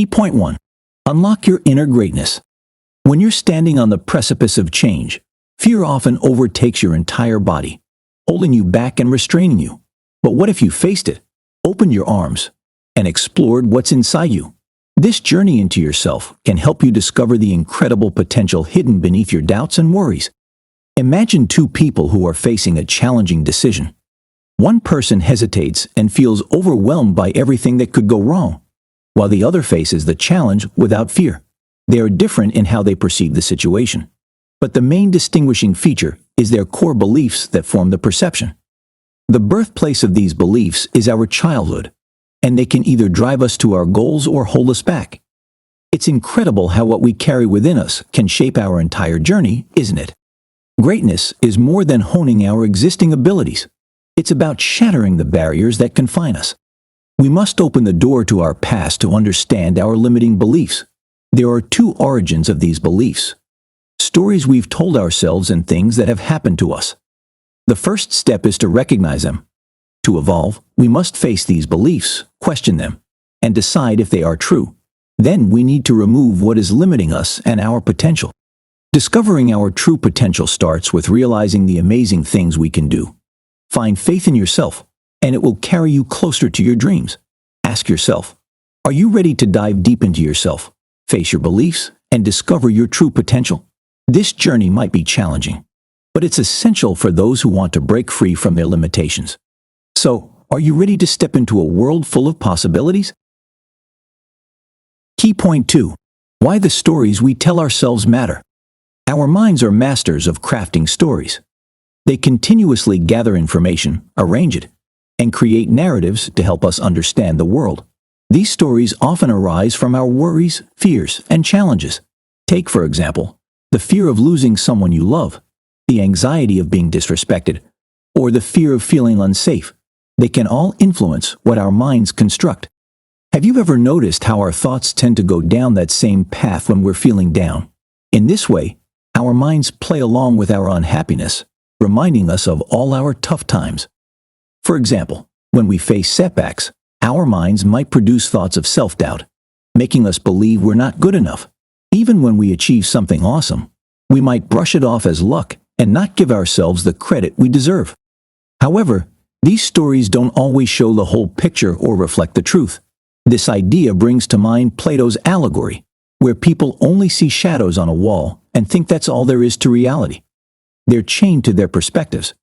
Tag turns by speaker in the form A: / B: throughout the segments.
A: Key point 1. Unlock your inner greatness. When you're standing on the precipice of change, fear often overtakes your entire body, holding you back and restraining you. But what if you faced it, opened your arms, and explored what's inside you? This journey into yourself can help you discover the incredible potential hidden beneath your doubts and worries. Imagine two people who are facing a challenging decision. One person hesitates and feels overwhelmed by everything that could go wrong, while the other faces the challenge without fear. They are different in how they perceive the situation, but the main distinguishing feature is their core beliefs that form the perception. The birthplace of these beliefs is our childhood, and they can either drive us to our goals or hold us back. It's incredible how what we carry within us can shape our entire journey, isn't it? Greatness is more than honing our existing abilities. It's about shattering the barriers that confine us. We must open the door to our past to understand our limiting beliefs. There are two origins of these beliefs: stories we've told ourselves and things that have happened to us. The first step is to recognize them. To evolve, we must face these beliefs, question them, and decide if they are true. Then we need to remove what is limiting us and our potential. Discovering our true potential starts with realizing the amazing things we can do. Find faith in yourself, and it will carry you closer to your dreams. Ask yourself, are you ready to dive deep into yourself, face your beliefs, and discover your true potential? This journey might be challenging, but it's essential for those who want to break free from their limitations. So, are you ready to step into a world full of possibilities? Key point 2. Why the stories we tell ourselves matter. Our minds are masters of crafting stories. They continuously gather information, arrange it, and create narratives to help us understand the world. These stories often arise from our worries, fears, and challenges. Take, for example, the fear of losing someone you love, the anxiety of being disrespected, or the fear of feeling unsafe. They can all influence what our minds construct. Have you ever noticed how our thoughts tend to go down that same path when we're feeling down? In this way, our minds play along with our unhappiness, reminding us of all our tough times. For example, when we face setbacks, our minds might produce thoughts of self-doubt, making us believe we're not good enough. Even when we achieve something awesome, we might brush it off as luck and not give ourselves the credit we deserve. However, these stories don't always show the whole picture or reflect the truth. This idea brings to mind Plato's allegory, where people only see shadows on a wall and think that's all there is to reality. They're chained to their perspectives.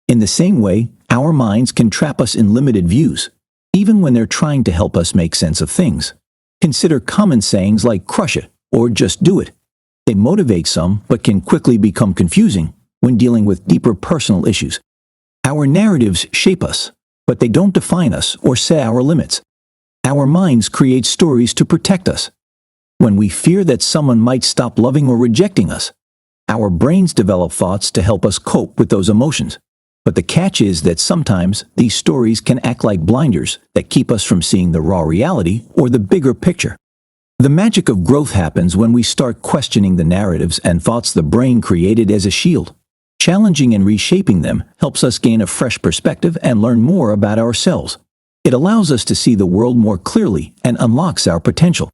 A: In the same way, our minds can trap us in limited views, even when they're trying to help us make sense of things. Consider common sayings like "crush it" or "just do it." They motivate some, but can quickly become confusing when dealing with deeper personal issues. Our narratives shape us, but they don't define us or set our limits. Our minds create stories to protect us. When we fear that someone might stop loving or rejecting us, our brains develop thoughts to help us cope with those emotions. But the catch is that sometimes these stories can act like blinders that keep us from seeing the raw reality or the bigger picture. The magic of growth happens when we start questioning the narratives and thoughts the brain created as a shield. Challenging and reshaping them helps us gain a fresh perspective and learn more about ourselves. It allows us to see the world more clearly and unlocks our potential.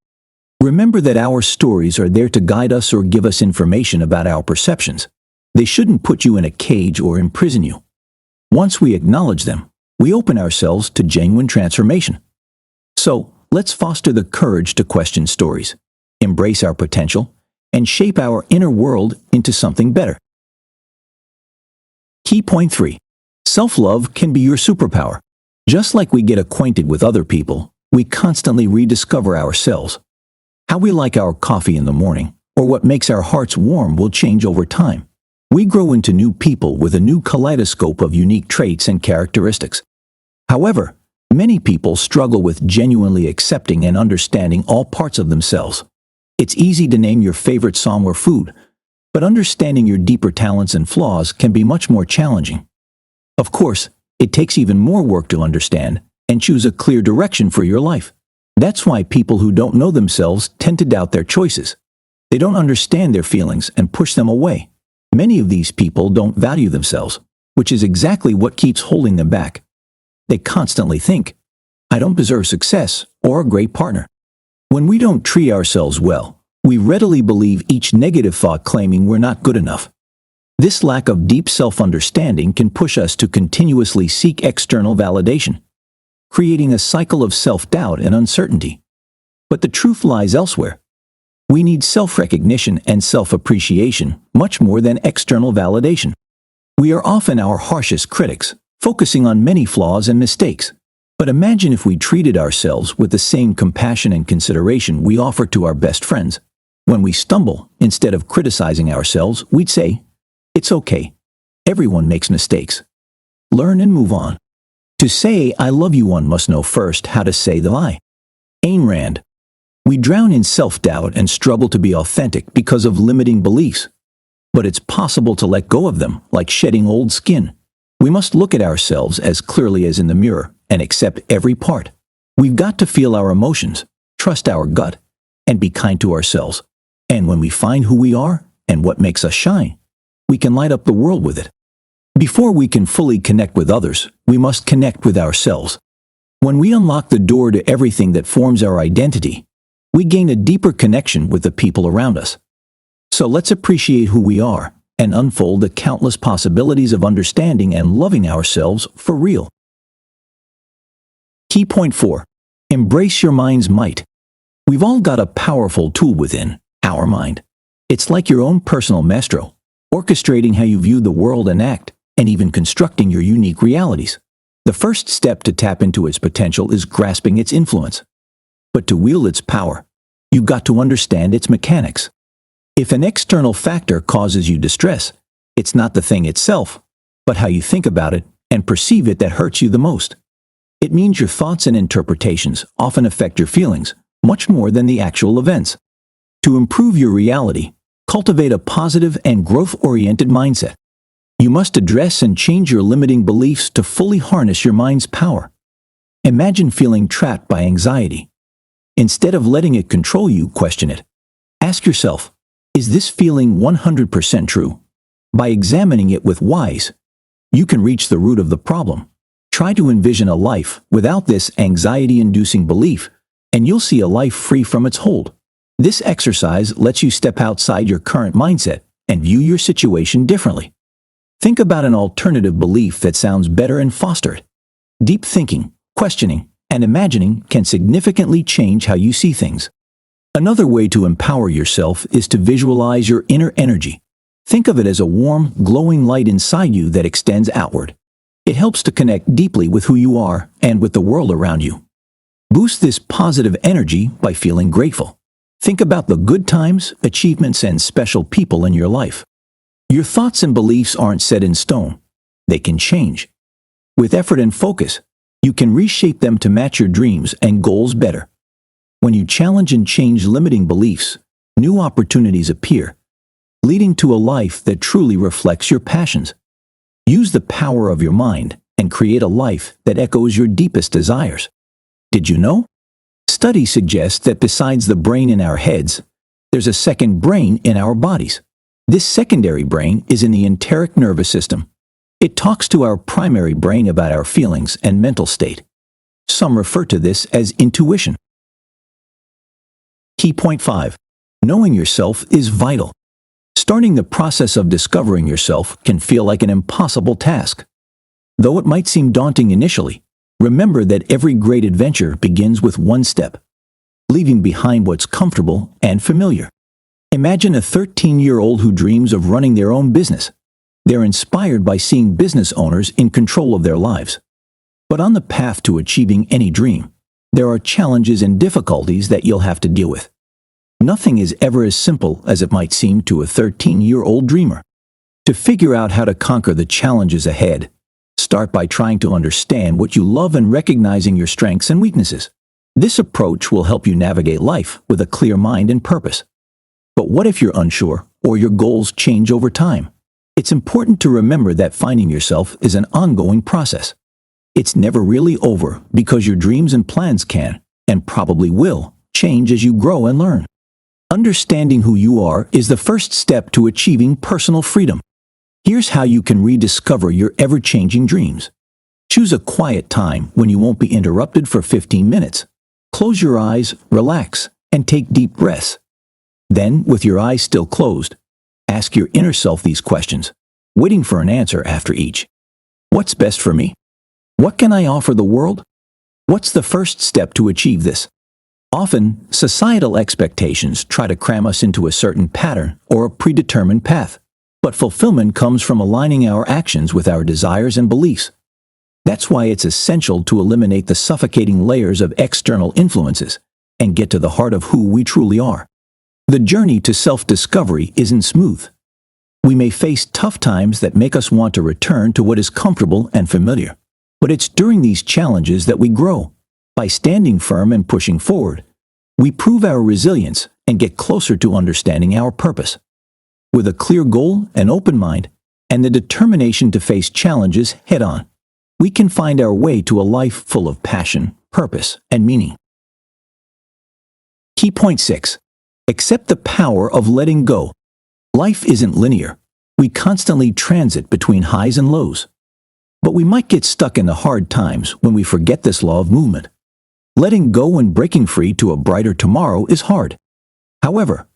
A: Remember that our stories are there to guide us or give us information about our perceptions. They shouldn't put you in a cage or imprison you. Once we acknowledge them, we open ourselves to genuine transformation. So, let's foster the courage to question stories, embrace our potential, and shape our inner world into something better. Key point 3. Self-love can be your superpower. Just like we get acquainted with other people, we constantly rediscover ourselves. How we like our coffee in the morning, or what makes our hearts warm, will change over time. We grow into new people with a new kaleidoscope of unique traits and characteristics. However, many people struggle with genuinely accepting and understanding all parts of themselves. It's easy to name your favorite song or food, but understanding your deeper talents and flaws can be much more challenging. Of course, it takes even more work to understand and choose a clear direction for your life. That's why people who don't know themselves tend to doubt their choices. They don't understand their feelings and push them away. Many of these people don't value themselves, which is exactly what keeps holding them back. They constantly think, "I don't deserve success or a great partner." When we don't treat ourselves well, we readily believe each negative thought claiming we're not good enough. This lack of deep self-understanding can push us to continuously seek external validation, creating a cycle of self-doubt and uncertainty. But the truth lies elsewhere. We need self-recognition and self-appreciation much more than external validation. We are often our harshest critics, focusing on many flaws and mistakes. But imagine if we treated ourselves with the same compassion and consideration we offer to our best friends. When we stumble, instead of criticizing ourselves, we'd say, "It's okay. Everyone makes mistakes. Learn and move on." To say "I love you," one must know first how to say the "I." Ayn Rand. We drown in self-doubt and struggle to be authentic because of limiting beliefs. But it's possible to let go of them, like shedding old skin. We must look at ourselves as clearly as in the mirror and accept every part. We've got to feel our emotions, trust our gut, and be kind to ourselves. And when we find who we are and what makes us shine, we can light up the world with it. Before we can fully connect with others, we must connect with ourselves. When we unlock the door to everything that forms our identity, we gain a deeper connection with the people around us. So let's appreciate who we are and unfold the countless possibilities of understanding and loving ourselves for real. Key point 4. Embrace your mind's might. We've all got a powerful tool within, our mind. It's like your own personal maestro, orchestrating how you view the world and act, and even constructing your unique realities. The first step to tap into its potential is grasping its influence. But to wield its power, you've got to understand its mechanics. If an external factor causes you distress, it's not the thing itself, but how you think about it and perceive it that hurts you the most. It means your thoughts and interpretations often affect your feelings much more than the actual events. To improve your reality, cultivate a positive and growth-oriented mindset. You must address and change your limiting beliefs to fully harness your mind's power. Imagine feeling trapped by anxiety. Instead of letting it control you, question it. Ask yourself, is this feeling 100% true? By examining it with whys, you can reach the root of the problem. Try to envision a life without this anxiety-inducing belief, and you'll see a life free from its hold. This exercise lets you step outside your current mindset and view your situation differently. Think about an alternative belief that sounds better and foster it. Deep thinking, questioning, and imagining can significantly change how you see things. Another way to empower yourself is to visualize your inner energy. Think of it as a warm, glowing light inside you that extends outward. It helps to connect deeply with who you are and with the world around you. Boost this positive energy by feeling grateful. Think about the good times, achievements, and special people in your life. Your thoughts and beliefs aren't set in stone. They can change. With effort and focus, you can reshape them to match your dreams and goals better. When you challenge and change limiting beliefs, new opportunities appear, leading to a life that truly reflects your passions. Use the power of your mind and create a life that echoes your deepest desires. Did you know? Studies suggest that besides the brain in our heads, there's a second brain in our bodies. This secondary brain is in the enteric nervous system. It talks to our primary brain about our feelings and mental state. Some refer to this as intuition. Key point 5. Knowing yourself is vital. Starting the process of discovering yourself can feel like an impossible task. Though it might seem daunting initially, remember that every great adventure begins with one step, leaving behind what's comfortable and familiar. Imagine a 13-year-old who dreams of running their own business. They're inspired by seeing business owners in control of their lives. But on the path to achieving any dream, there are challenges and difficulties that you'll have to deal with. Nothing is ever as simple as it might seem to a 13-year-old dreamer. To figure out how to conquer the challenges ahead, start by trying to understand what you love and recognizing your strengths and weaknesses. This approach will help you navigate life with a clear mind and purpose. But what if you're unsure or your goals change over time? It's important to remember that finding yourself is an ongoing process. It's never really over because your dreams and plans can, and probably will, change as you grow and learn. Understanding who you are is the first step to achieving personal freedom. Here's how you can rediscover your ever-changing dreams. Choose a quiet time when you won't be interrupted for 15 minutes. Close your eyes, relax, and take deep breaths. Then, with your eyes still closed, ask your inner self these questions, waiting for an answer after each. What's best for me? What can I offer the world? What's the first step to achieve this? Often, societal expectations try to cram us into a certain pattern or a predetermined path, but fulfillment comes from aligning our actions with our desires and beliefs. That's why it's essential to eliminate the suffocating layers of external influences and get to the heart of who we truly are. The journey to self-discovery isn't smooth. We may face tough times that make us want to return to what is comfortable and familiar. But it's during these challenges that we grow. By standing firm and pushing forward, we prove our resilience and get closer to understanding our purpose. With a clear goal, an open mind, and the determination to face challenges head-on, we can find our way to a life full of passion, purpose, and meaning. Key point 6. Accept the power of letting go. Life isn't linear. We constantly transit between highs and lows. But we might get stuck in the hard times when we forget this law of movement. Letting go and breaking free to a brighter tomorrow is hard. However,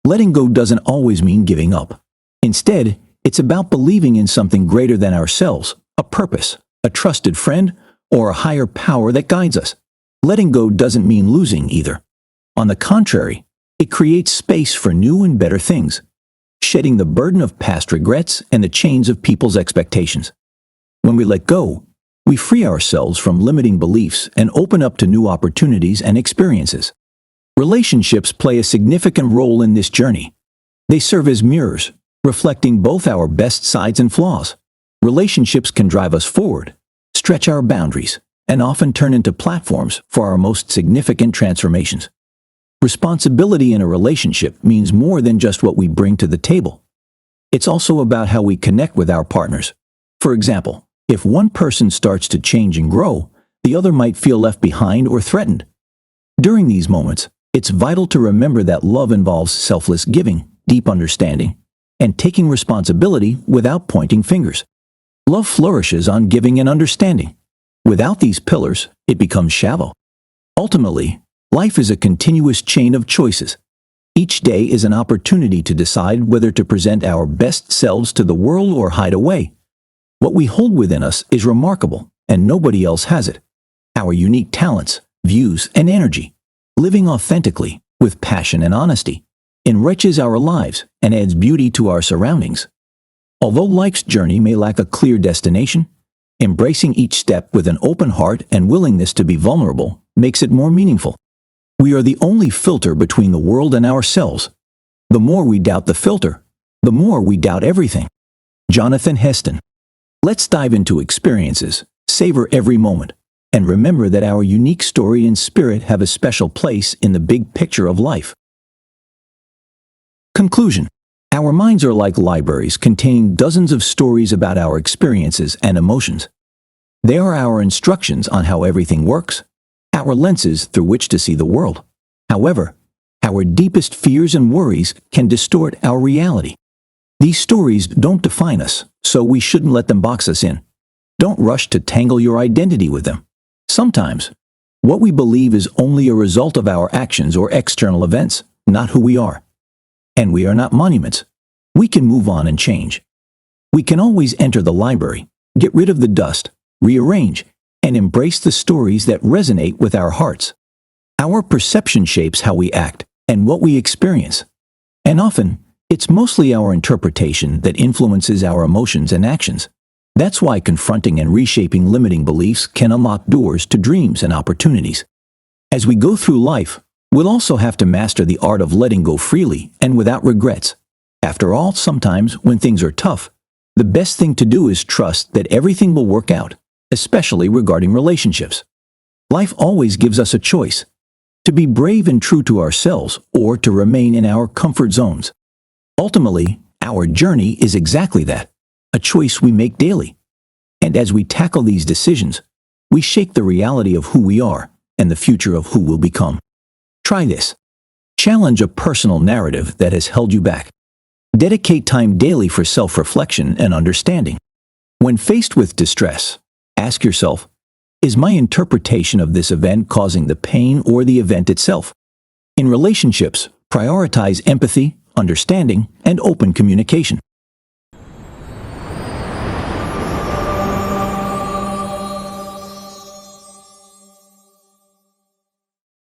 A: letting go doesn't always mean giving up. Instead, it's about believing in something greater than ourselves, a purpose, a trusted friend, or a higher power that guides us. Letting go doesn't mean losing either. On the contrary, it creates space for new and better things, shedding the burden of past regrets and the chains of people's expectations. When we let go, we free ourselves from limiting beliefs and open up to new opportunities and experiences. Relationships play a significant role in this journey. They serve as mirrors, reflecting both our best sides and flaws. Relationships can drive us forward, stretch our boundaries, and often turn into platforms for our most significant transformations. Responsibility in a relationship means more than just what we bring to the table. It's also about how we connect with our partners. For example, if one person starts to change and grow, the other might feel left behind or threatened. During these moments, it's vital to remember that love involves selfless giving, deep understanding, and taking responsibility without pointing fingers. Love flourishes on giving and understanding. Without these pillars, it becomes shallow. Ultimately, life is a continuous chain of choices. Each day is an opportunity to decide whether to present our best selves to the world or hide away. What we hold within us is remarkable, and nobody else has it. Our unique talents, views, and energy, living authentically, with passion and honesty, enriches our lives and adds beauty to our surroundings. Although life's journey may lack a clear destination, embracing each step with an open heart and willingness to be vulnerable makes it more meaningful. We are the only filter between the world and ourselves. The more we doubt the filter, the more we doubt everything. Jonathan Heston. Let's dive into experiences, savor every moment, and remember that our unique story and spirit have a special place in the big picture of life. Conclusion. Our minds are like libraries containing dozens of stories about our experiences and emotions. They are our instructions on how everything works, our lenses through which to see the world. However, our deepest fears and worries can distort our reality. These stories don't define us, so we shouldn't let them box us in. Don't rush to tangle your identity with them. Sometimes, what we believe is only a result of our actions or external events, not who we are. And we are not monuments. We can move on and change. We can always enter the library, get rid of the dust, rearrange, and embrace the stories that resonate with our hearts. Our perception shapes how we act and what we experience. And often, it's mostly our interpretation that influences our emotions and actions. That's why confronting and reshaping limiting beliefs can unlock doors to dreams and opportunities. As we go through life, we'll also have to master the art of letting go freely and without regrets. After all, sometimes when things are tough, the best thing to do is trust that everything will work out, especially regarding relationships. Life always gives us a choice: to be brave and true to ourselves or to remain in our comfort zones. Ultimately, our journey is exactly that, a choice we make daily. And as we tackle these decisions, we shape the reality of who we are and the future of who we'll become. Try this. Challenge a personal narrative that has held you back. Dedicate time daily for self-reflection and understanding. When faced with distress, ask yourself, is my interpretation of this event causing the pain or the event itself? In relationships, prioritize empathy, understanding, and open communication.